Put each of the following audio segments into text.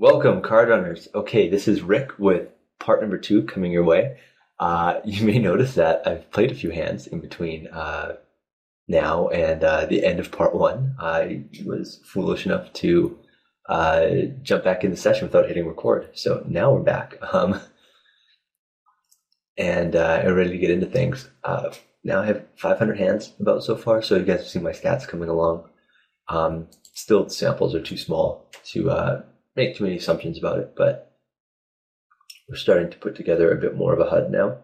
Welcome, card runners. Okay, this is Rick with part number two coming your way. You may notice that I've played a few hands in between now and the end of part one. I was foolish enough to jump back in the session without hitting record. So now we're back and I'm ready to get into things. Now I have 500 hands about so far, so you guys see my stats coming along. Still, the samples are too small to make too many assumptions about it, but we're starting to put together a bit more of a HUD now.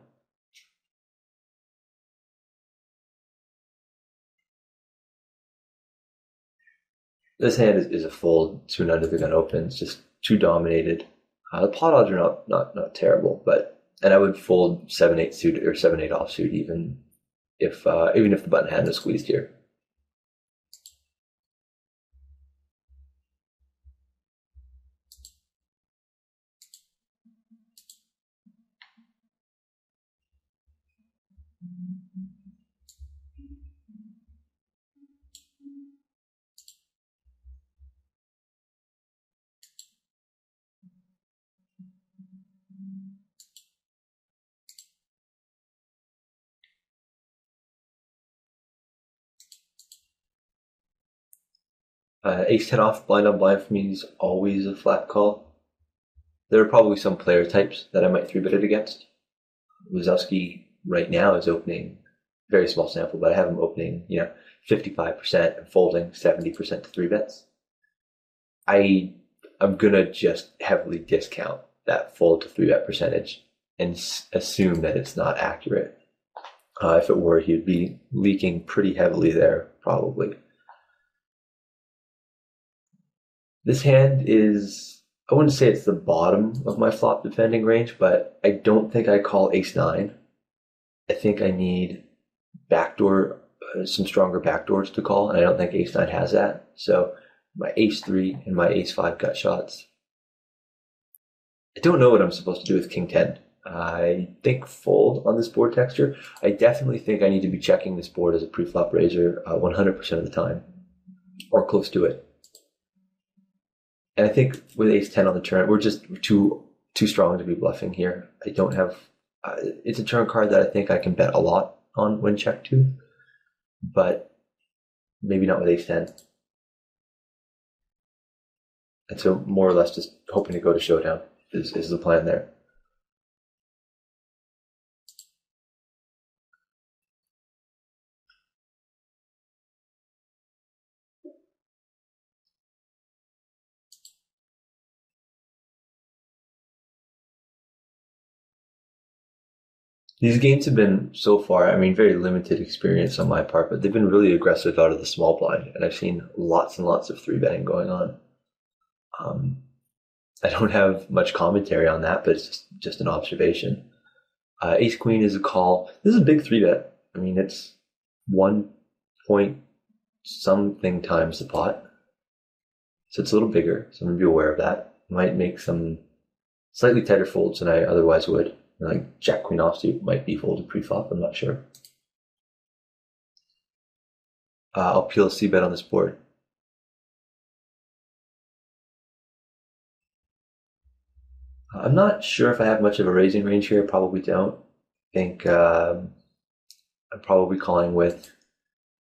This hand is a fold soon under the gun open. It's just too dominated. The pot odds are not terrible, and I would fold 7-8 suited or 7-8 offsuit even if the button hand is squeezed here. Ace-10 off, blind on blind for me is always a flat call. There are probably some player types that I might 3-bet it against. Wazowski right now is opening, very small sample, but I have him opening, 55% and folding 70% to 3-bets. I'm going to just heavily discount that fold to 3-bet percentage and assume that it's not accurate. If it were, he'd be leaking pretty heavily there, probably. This hand is, I wouldn't say it's the bottom of my flop defending range, but I don't think I call ace-9. I think I need backdoor, some stronger backdoors to call, and I don't think ace-9 has that. So my ace-3 and my ace-5 gut shots. I don't know what I'm supposed to do with king-10. I think fold on this board texture. I definitely think I need to be checking this board as a pre-flop raiser 100% of the time, or close to it. And I think with ace-10 on the turn, we're too strong to be bluffing here. I don't have. It's a turn card that I think I can bet a lot on when check to, but maybe not with ace-10. And so more or less just hoping to go to showdown is the plan there. These games have been, so far, very limited experience on my part, but they've been really aggressive out of the small blind, and I've seen lots and lots of 3-betting going on. I don't have much commentary on that, but it's just an observation. Ace-queen is a call. This is a big 3-bet. It's 1 point something times the pot. So it's a little bigger, so I'm going to be aware of that. Might make some slightly tighter folds than I otherwise would. Like jack queen offsuit might be folded pre-flop, I'm not sure. I'll peel a c-bet on this board. I'm not sure if I have much of a raising range here. Probably don't. I think I'm probably calling with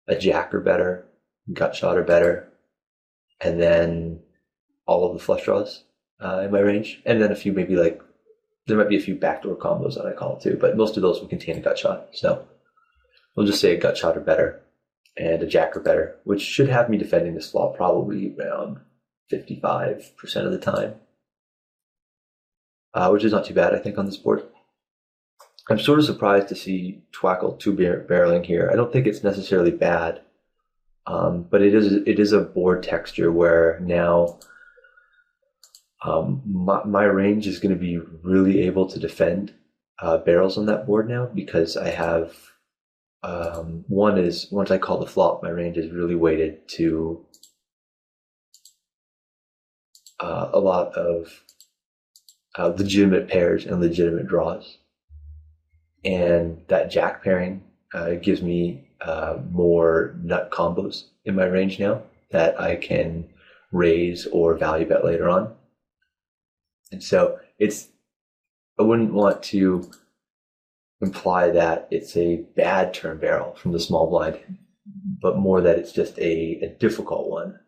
a jack or better, gut shot or better, and then all of the flush draws in my range, and then a few maybe like. There might be a few backdoor combos that I call too, but most of those will contain a gut shot. So we'll just say a gut shot or better and a jack or better, which should have me defending this flop probably around 55% of the time, which is not too bad, I think, on this board. I'm sort of surprised to see Twackle 2-barreling here. I don't think it's necessarily bad, but it is a board texture where now my range is going to be really able to defend barrels on that board now, because I have one is, once I call the flop, my range is really weighted to a lot of legitimate pairs and legitimate draws, and that jack pairing gives me more nut combos in my range now that I can raise or value bet later on. And so I wouldn't want to imply that it's a bad turn barrel from the small blind, but more that it's just a difficult one.